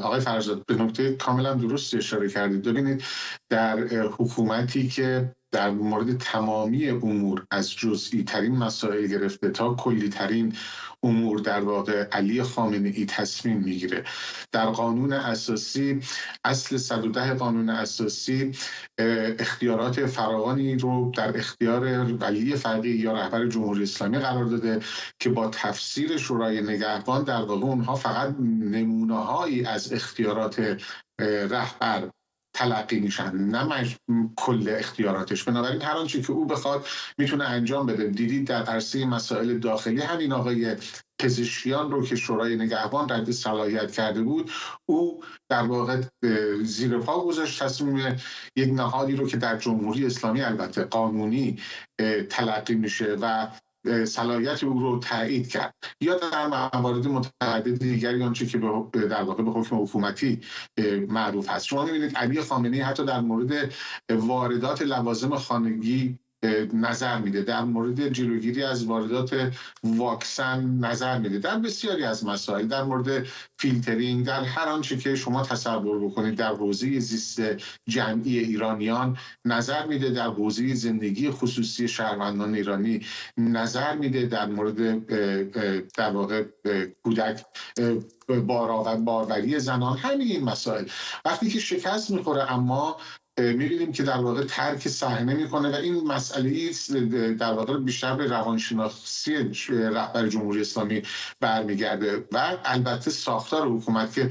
آقای فرزاد به نکته کاملا درست اشاره کردید. ببینید در حکومتی که در مورد تمامی امور از جزئی ترین مسائل گرفته تا کلی ترین امور در واقع علی خامنه‌ای تصمیم میگیره. در قانون اساسی، اصل 110 قانون اساسی اختیارات فراوانی رو در اختیار ولی فقیه یا رهبر جمهوری اسلامی قرار داده که با تفسیر شورای نگهبان در واقع اونها فقط نمونه‌هایی از اختیارات رهبر تلقی میشن، نه کل اختیاراتش. بنابراین هر آنچه که او بخواد میتونه انجام بده. دیدید در عرصه مسائل داخلی همین آقای پزشکیان رو که شورای نگهبان رد صلاحیت کرده بود، او در واقع زیر پا گذاشت تصمیم یک نهادی رو که در جمهوری اسلامی البته قانونی تلقی میشه و صلاحیت او رو تایید کرد، یا در موارد متعدد دیگری آنچه که در واقع به حکم حکومتی معروف هست. شما می‌بینید علی خامنه‌ای حتی در مورد واردات لوازم خانگی نظر میده، در مورد جلوگیری از واردات واکسن نظر میده، در بسیاری از مسائل، در مورد فیلترینگ، در هر آنچه که شما تصور بکنید در حوزه زیست جمعی ایرانیان نظر میده، در حوزه زندگی خصوصی شهروندان ایرانی نظر میده، در مورد در واقع کودک باروری زنان، همین این مسائل. وقتی که شکست میخوره اما می‌بینیم که در واقع ترک صحنه میکنه و این مسئله در واقع بیشتر به روانشناسی رهبر جمهوری اسلامی برمیگرده و البته ساختار حکومت که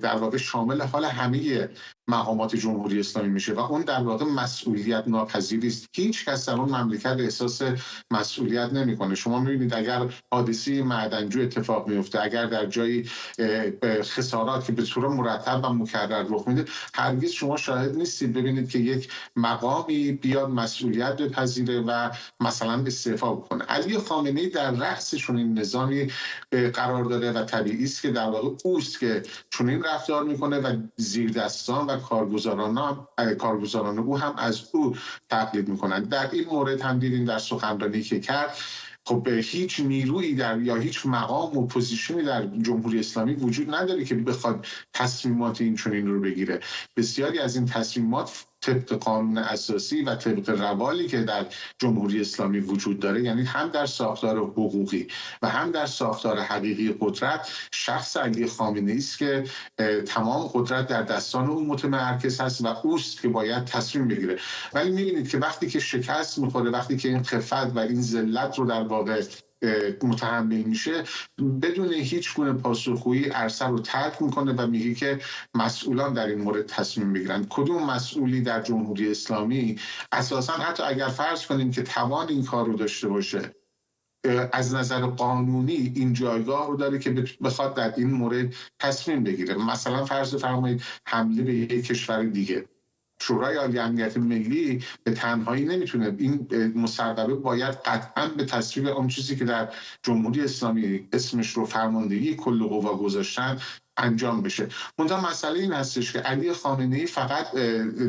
در واقع شامل حال همه مقامات جمهوری اسلامی میشه و اون در واقع مسئولیت ناپذیری است. هیچ کس در اون مملکت احساس مسئولیت نمیکنه. شما میبینید اگر حادثه معدنجو اتفاق میفته، اگر در جایی خسارات که به صورت مرتب و مکرر رخ میده، هرگز شما شاهد نیستید ببینید که یک مقامی بیاد مسئولیت بپذیره و مثلا استعفا بکنه. علی خامنه‌ای در رأس چنین نظامی قرار داره و طبیعی است که در واقع اوست که چنین رفتار میکنه و زیردستان و کارگزاران او هم از او تقلید میکنند. در این مورد هم دیدیم در سخنرانی که کرد، خب هیچ نیرویی یا هیچ مقام و پوزیشنی در جمهوری اسلامی وجود نداره که بخواد تصمیمات این چنین رو بگیره. بسیاری از این تصمیمات طبق قانون اساسی و طبق روالی که در جمهوری اسلامی وجود داره، یعنی هم در ساختار حقوقی و هم در ساختار حقیقی قدرت، شخص علی خامنه‌ای است که تمام قدرت در دستان او متمرکز هست و اوست که باید تصمیم بگیره. ولی می‌بینید که وقتی که شکست می‌خوره، وقتی که این خفت و این ذلت رو در واقع متحمل میشه، بدون هیچ گونه پاسخگویی عرصه رو ترک میکنه و میگه که مسئولان در این مورد تصمیم بگیرن. کدوم مسئولی در جمهوری اسلامی اساسا حتی اگر فرض کنیم که توان این کار رو داشته باشه، از نظر قانونی این جایگاه رو داره که بخواد در این مورد تصمیم بگیره؟ مثلا فرض فرمایید حمله به یک کشور دیگه، شورای عالی امنیت ملی به تنهایی نمیتونه، این مصوبه باید قطعا به تصویب اون چیزی که در جمهوری اسلامی اسمش رو فرماندهی کل قوا گذاشتن انجام بشه. منتها مسئله این هستش که علی خامنه‌ای فقط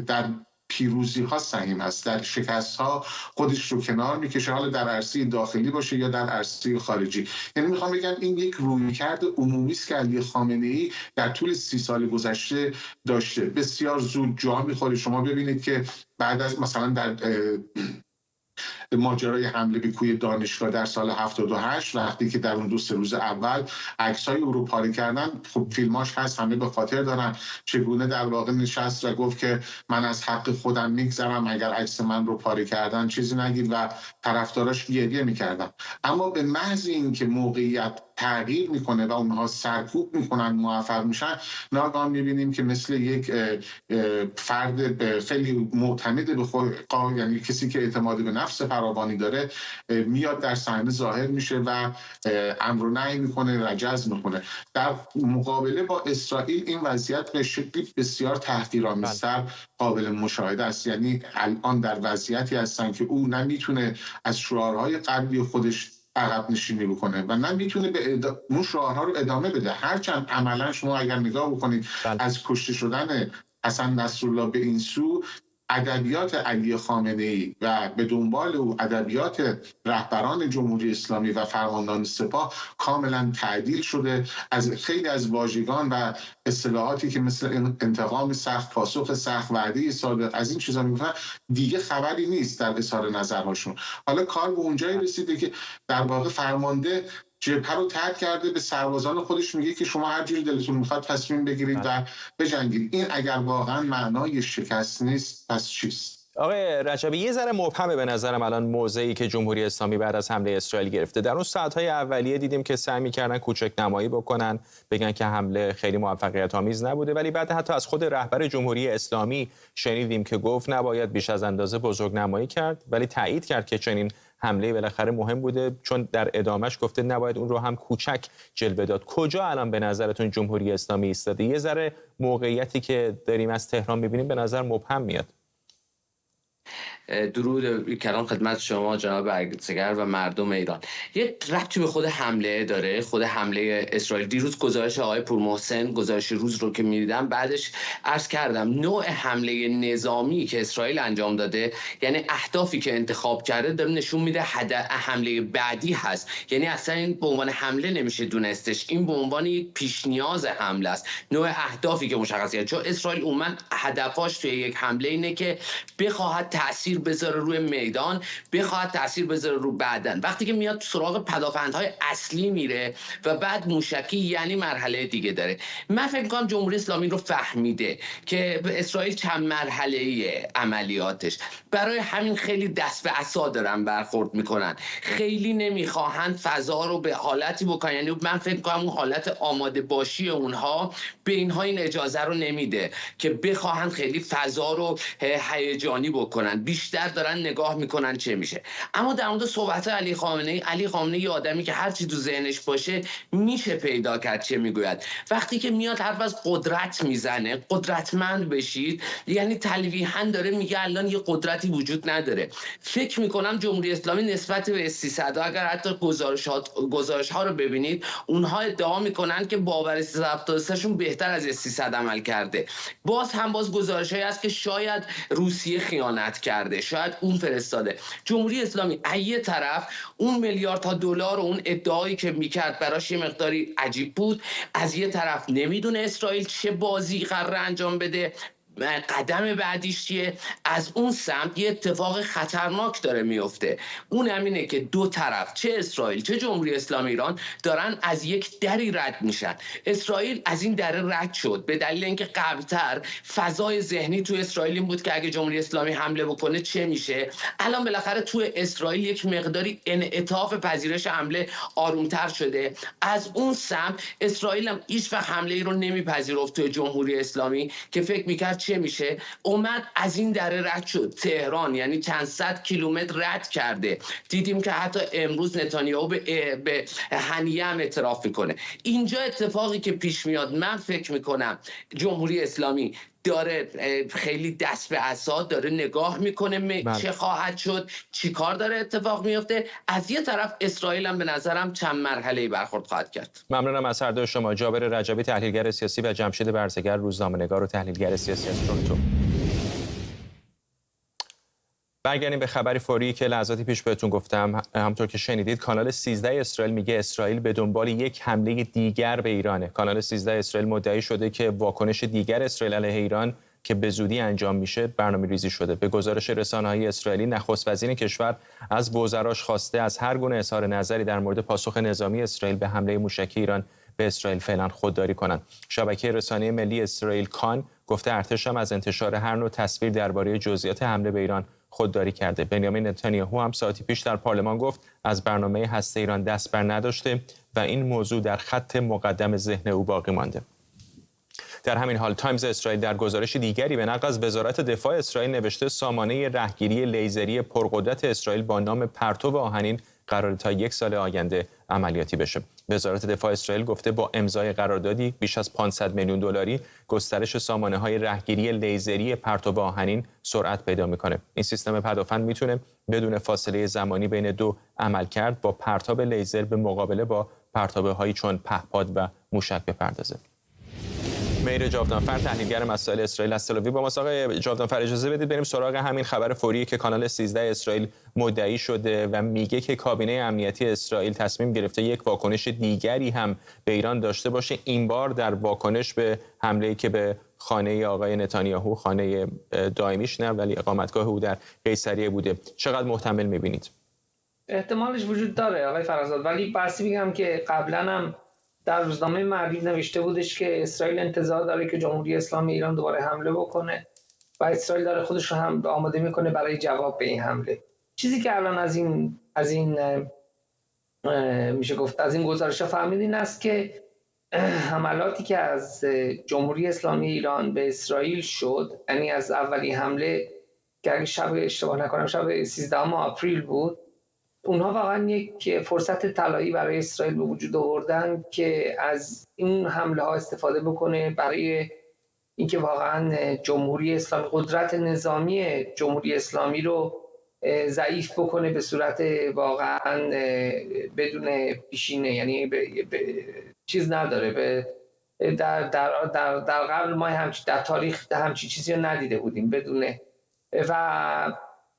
در پیروزی ها سهیم است، در شکست ها خودش رو کنار میکشه، حالا در عرصه داخلی باشه یا در عرصه خارجی. یعنی میخوام بگم این یک رویکرد عمومی است که علی خامنه‌ای در طول 30 سال گذشته داشته. بسیار زود جا میخوره. شما ببینید که بعد از مثلا در ماجرای حمله به کوی دانشگاه در سال 78، وقتی که در اون 2-3 روز اول عکس‌های او رو پاره کردن، خب فیلماش هست، همه به خاطر دارن چگونه در واقع نشست و گفت که من از حق خودم میگذرم، اگر عکس من رو پاره کردن چیزی نگید و طرفداراش گریه میکردن. اما به محض اینکه موقعیت تغییر میکنه و اونها سرکوب میکنن، موفق میشن، ناگهان میبینیم که مثل یک فرد خیلی معتمد به خود، یعنی کسی که اعتماد به نفس فراوانی داره، میاد در صحنه ظاهر میشه و امر و نهی میکنه، رجز میکنه. در مقابله با اسرائیل این وضعیت به شکلی بسیار تحقیرآمیزتر قابل مشاهده است. یعنی الان در وضعیتی هستن که او نمیتونه از شعارهای قبلی خودش عقب نشینی بکنه و نمیتونه به اون شعارها رو ادامه بده، هرچند عملا شما اگر نگاه بکنید از کشته شدن حسن نصرالله به این سو، ادبیات علی خامنه‌ای و به دنبال او ادبیات رهبران جمهوری اسلامی و فرماندهان سپاه کاملا تعدیل شده. از خیلی از واژگان و اصطلاحاتی که مثل انتقام سخت، پاسخ سخت، وعده صادق، از این چیزا میگن، دیگه خبری نیست در اظهار نظرهاشون. حالا کار به اونجایی رسیده که در واقع فرمانده جبهه رو ترک کرده، به سربازان خودش میگه که شما هر جوری دلتون میخواد تصمیم بگیرید و بجنگید. این اگر واقعا معنای شکست نیست پس چیست؟ آقای رجبی، یه ذره مبهمه به نظرم الان موضعی که جمهوری اسلامی بعد از حمله اسرائیل گرفته. در اون ساعت‌های اولیه دیدیم که سعی می‌کردن کوچک نمایی بکنن، بگن که حمله خیلی موفقیت آمیز نبوده، ولی بعد حتی از خود رهبر جمهوری اسلامی شنیدیم که گفت نباید بیش از اندازه بزرگ نمایی کرد، ولی تایید کرد که چنین حمله بالاخره مهم بوده، چون در ادامهش گفته نباید اون رو هم کوچک جلوه داد. کجا الان به نظرتون جمهوری اسلامی ایستاده؟ یه ذره موقعیتی که داریم از تهران می‌بینیم به نظر مبهم میاد. درود کلام خدمت شما جناب برگزیگر و مردم ایران. یه ربطی به خود حمله داره، خود حمله اسرائیل. دیروز گزارش آقای پورمحسن، گزارش روز رو که می‌دیدم، بعدش عرض کردم نوع حمله نظامی که اسرائیل انجام داده، یعنی اهدافی که انتخاب کرده، داره نشون میده حمله بعدی هست. یعنی اصلا این به عنوان حمله نمیشه دونستش، این به عنوان یک پیش نیاز حمله است. نوع اهدافی که مشخص کرده، چون اسرائیل اومد هدفاش توی یک حمله اینه که بخواهد تاثیر بذاره روی میدان، بخواهد تاثیر بذاره رو بدن. وقتی که میاد سراغ پدافندهای اصلی میره و بعد موشکی، یعنی مرحله دیگه داره. من فکر می‌کنم جمهوری اسلامی رو فهمیده که اسرائیل چند مرحله‌ای عملیاتش، برای همین خیلی دست به عصا دارن برخورد میکنن، خیلی نمیخواهند فضا رو به حالتی بکنن. یعنی من فکر می‌کنم اون حالت آماده باشی اونها به اینها این اجازه رو نمیده که بخواهن خیلی فضا رو هیجانی بکنن، بیشتر دارن نگاه میکنن چه میشه. اما در مورد صحبت علی خامنه‌ای یه آدمی که هر چی تو ذهنش باشه میشه پیدا کرد چه میگوید. وقتی که میاد حرف از قدرت میزنه، قدرتمند بشید، یعنی تلویحاً داره میگه الان یه قدرتی وجود نداره. فکر میکنم جمهوری اسلامی نسبت به 300 اگر حتی گزارش ها رو ببینید، اونها ادعا میکنن که باور 373 شون بهتر از 300 عمل کرده. باز گزارشایی هست که شاید روسیه خیانت کرده، شاید اون فرستاده. جمهوری اسلامی از یه طرف اون میلیاردها دلار و اون ادعایی که میکرد براش یه مقداری عجیب بود، از یه طرف نمیدونه اسرائیل چه بازی قراره انجام بده، قدم بعدیش چیه. از اون سمت یه اتفاق خطرناک داره میفته، اون همینه که دو طرف، چه اسرائیل چه جمهوری اسلامی ایران، دارن از یک دری رد میشن. اسرائیل از این در رد شد به دلیل اینکه قبلتر فضای ذهنی تو اسرائیل این بود که اگه جمهوری اسلامی حمله بکنه چه میشه. الان بالاخره تو اسرائیل یک مقداری انعطاف پذیرش حمله آرومتر شده. از اون سمت اسرائیل هم هیچ وقت حمله ای رو نمیپذیرفت تو جمهوری اسلامی که فکر میکرد چه میشه. اومد از این دره رد شد. تهران یعنی چند صد کیلومتر رد کرده. دیدیم که حتی امروز نتانیاهو به هنیه هم اعتراف میکنه. اینجا اتفاقی که پیش میاد، من فکر میکنم جمهوری اسلامی داره خیلی دست به عصا داره نگاه میکنه چه خواهد شد، چی کار داره اتفاق میفته. از یه طرف اسرائیل هم به نظرم چند مرحله‌ای برخورد خواهد کرد. ممنونم از هر دو شما. جابر رجبی تحلیلگر سیاسی و جمشید برزگر روزنامه‌نگار و تحلیلگر سیاسی از تورنتو. برگردیم به خبری فوری که لحظاتی پیش بهتون گفتم. همونطور که شنیدید کانال 13 اسرائیل میگه اسرائیل به دنبال یک حمله دیگر به ایرانه. کانال 13 اسرائیل مدعی شده که واکنش دیگر اسرائیل علیه ایران که به زودی انجام میشه برنامه‌ریزی شده. به گزارش رسانه‌های اسرائیلی، نخست وزیر کشور از وزراش خواسته از هر گونه اظهار نظری در مورد پاسخ نظامی اسرائیل به حمله موشکی ایران به اسرائیل فعلا خودداری کنند. شبکه رسانه ملی اسرائیل کان گفته ارتش هم از انتشار هر نوع تصویر درباره جزئیات حمله به ایران خودداری کرده. بنیامین نتانیاهو هم ساعتی پیش در پارلمان گفت از برنامه هسته ایران دست بر نداشته و این موضوع در خط مقدم ذهن او باقی مانده. در همین حال تایمز اسرائیل در گزارش دیگری به نقل از وزارت دفاع اسرائیل نوشته سامانه رهگیری لیزری پرقدرت اسرائیل با نام پرتو آهنین قرار تا 1 سال آینده عملیاتی بشه. وزارت دفاع اسرائیل گفته با امضای قراردادی بیش از 500 میلیون دلاری گسترش سامانه‌های رهگیری لیزری پرتو آهنین سرعت پیدا میکنه. این سیستم پدافند میتونه بدون فاصله زمانی بین دو عملکرد با پرتاب لیزر به مقابله با پرتابه‌هایی چون پهپاد و موشک بپردازه. مهر جاودانفر تحلیلگر مسائل اسرائیل از تل‌آویو با ماست. آقای جاودانفر اجازه بدید بریم سراغ همین خبر فوری که کانال 13 اسرائیل مدعی شده و میگه که کابینه امنیتی اسرائیل تصمیم گرفته یک واکنش دیگری هم به ایران داشته باشه، این بار در واکنش به حمله‌ای که به خانه آقای نتانیاهو، خانه دائمیش نه ولی اقامتگاه او در قیصریه بوده. چقدر محتمل می‌بینید؟ احتمالش وجود داره آقای فرزاد، ولی بحثی میگم که قبلا هم در روزنامه معبد نوشته بودش که اسرائیل انتظار داره که جمهوری اسلامی ایران دوباره حمله بکنه و اسرائیل داره خودش رو هم آماده میکنه برای جواب به این حمله. چیزی که الان از این میشه گفت از این گزارش‌ها فهمیدین است که حملاتی که از جمهوری اسلامی ایران به اسرائیل شد، یعنی از اولین حمله که اگه شب اشتباه نکنم شب 13 آپریل بود، اونها واقعا یک فرصت طلایی برای اسرائیل به وجود آوردن که از این حمله ها استفاده بکنه برای اینکه واقعا جمهوری اسلامی قدرت نظامی جمهوری اسلامی رو ضعیف بکنه به صورت واقعا بدون پیشینه، یعنی چیز نداره. در قبل ما در تاریخ همچین چیزی رو ندیده بودیم بدونه. و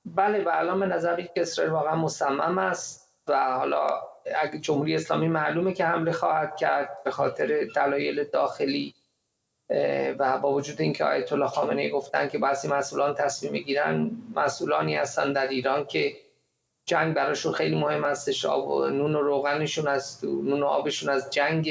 بله، و الان به نظر میاد که اسرائیل واقعا مصمم است و حالا اگه جمهوری اسلامی معلومه که حمله خواهد کرد به خاطر دلایل داخلی و با وجود اینکه آیت الله خامنه‌ای گفتن که بعضی مسئولان تصمیم میگیرن، مسئولانی هستن در ایران که جنگ براشون خیلی مهم هستش، نون و روغنشون از نون و آبشون از جنگ،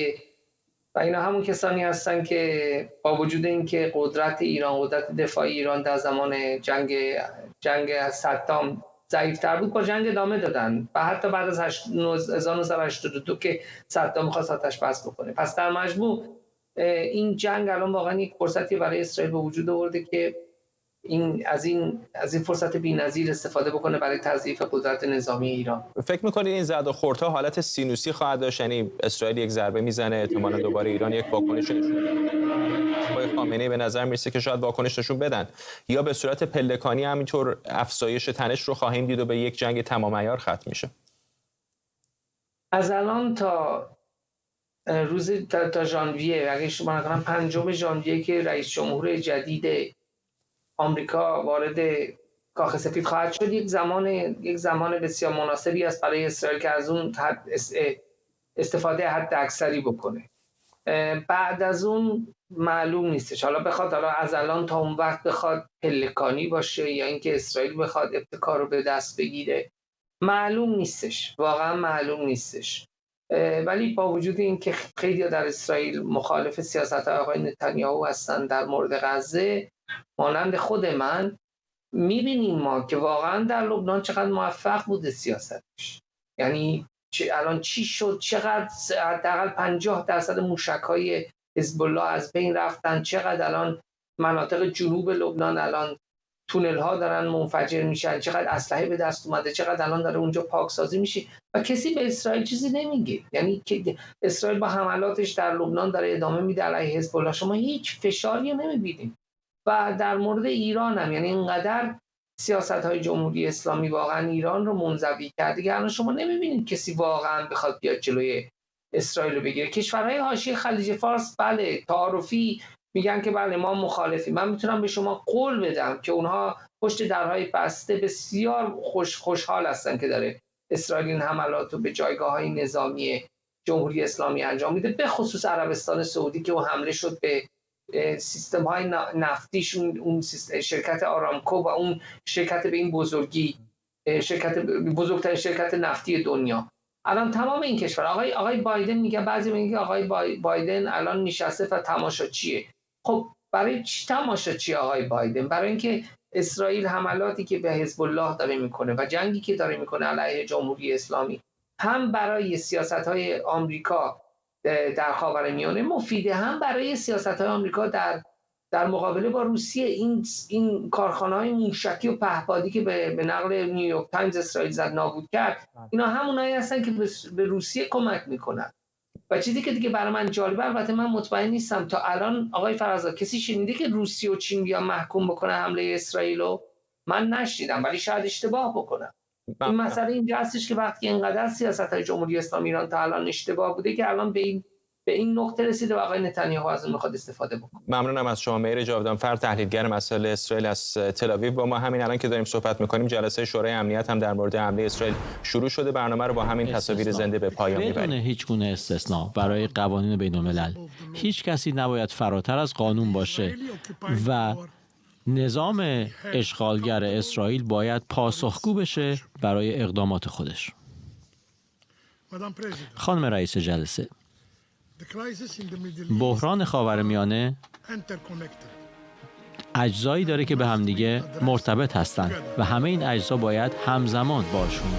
و اینا همون کسانی هستن که با وجود اینکه قدرت ایران، قدرت دفاعی ایران در زمان جنگ صدام ضعیف‌تر بود، با جنگ ادامه دادن و حتی بعد از 1982 که صدام می‌خواست آتش بس بکنه. پس در مجموع این جنگ الان واقعا یک فرصتی برای اسرائیل به وجود آورده که از این فرصت بی‌نظیر استفاده بکنه برای تضعیف قدرت نظامی ایران. فکر می‌کنید این زد و خوردها حالت سینوسی خواهد داشت؟ یعنی اسرائیل یک ضربه میزنه، احتمالاً دوباره ایران یک واکنش نشون بده. خامنه‌ای به نظر میرسه که شاید واکنش نشون بدن، یا به صورت پلکانی همینطور افزایش تنش رو خواهیم دید و به یک جنگ تمام عیار ختم میشه. از الان تا تا ژانویه، اگه شما نکنم 5 ژانویه که رئیس جمهور جدید آمریکا وارد کاخ سفید خواهد شد، یک زمان بسیار مناسبی است برای اسرائیل که از اون استفاده حد اکثری بکنه. بعد از اون معلوم نیستش، حالا بخواد از الان تا اون وقت بخواد پلکانی باشه یا اینکه اسرائیل بخواد ابتکار رو به دست بگیره، معلوم نیستش، واقعا معلوم نیستش. ولی با وجود اینکه خیلی در اسرائیل مخالف سیاست آقای نتانیاهو هستن در مورد غزه، مانند خود من، میبینیم ما که واقعا در لبنان چقدر موفق بوده سیاستش. یعنی الان چی شد، چقدر حداقل 50% موشک‌های حزب الله از بین رفتن، چقدر الان مناطق جنوب لبنان الان تونل‌ها دارن منفجر میشن، چقدر اسلحه به دست اومده، چقدر الان داره اونجا پاکسازی میشه و کسی به اسرائیل چیزی نمیگه. یعنی که اسرائیل با حملاتش در لبنان داره ادامه میده علیه حزب الله، شما هیچ فشاری نمیبینید. و در مورد ایران هم، یعنی اینقدر سیاست‌های جمهوری اسلامی واقعا ایران رو منزوی کرده که الان شما نمیبینید کسی واقعا بخواد بیاد جلوی اسرائیل رو بگیره. کشورهای حاشیه خلیج فارس بله تعارفی میگن که بله ما مخالفیم. من میتونم به شما قول بدم که اونها پشت درهای بسته بسیار خوشحال هستن که داره اسرائیل این حملات رو به جایگاه‌های نظامی جمهوری اسلامی انجام میده، به خصوص عربستان سعودی که اون حمله شد به سیستم‌های نفتیشون، اون شرکت آرامکو و اون شرکت به این بزرگی، بزرگترین شرکت نفتی دنیا. الان تمام این کشور، آقای بایدن میگه، بعضی میگن آقای بایدن الان نشسته و تماشاچیه. خب برای چی تماشاچی آقای بایدن؟ برای اینکه اسرائیل حملاتی که به حزب الله داره میکنه و جنگی که داره میکنه علیه جمهوری اسلامی، هم برای سیاست‌های آمریکا در خاورمیانه مفیده، هم برای سیاست‌های آمریکا در مقابله با روسیه. این کارخانه‌های موشکی و پهپادی که به نقل نیویورک تایمز اسرائیل زد نابود کرد، اینا همونایی هستن که به روسیه کمک میکنن. و چیزی که دیگه برای من جالبه، البته من مطمئن نیستم تا الان آقای فرزاد کسی شنیده که روسیه و چین بیان محکوم بکنه حمله اسرائیلو؟ من نشنیدم، ولی شاید اشتباه بکنم. این مسئله اینجا هستش که وقتی اینقدر سیاست‌های جمهوری اسلامی ایران تا الان اشتباه بوده که الان به این نقطه رسیده و آقای نتانیاهو از اون میخواد استفاده بکنه. ممنونم از شما مهر جاودانفر، تحلیلگر مسائل اسرائیل از تل آویو. با ما همین الان که داریم صحبت میکنیم جلسه شورای امنیت هم در مورد حمله اسرائیل شروع شده. برنامه رو با همین تصاویر زنده به پایان میبریم. بدون هیچ گونه استثنا برای قوانین بین‌الملل هیچ کسی نباید فراتر از قانون باشه و نظام اشغالگر اسرائیل باید پاسخگو بشه برای اقدامات خودش. خانم رئیس جلسه، بحران خاورمیانه اجزایی داره که به همدیگه مرتبط هستند و همه این اجزا باید همزمان باشون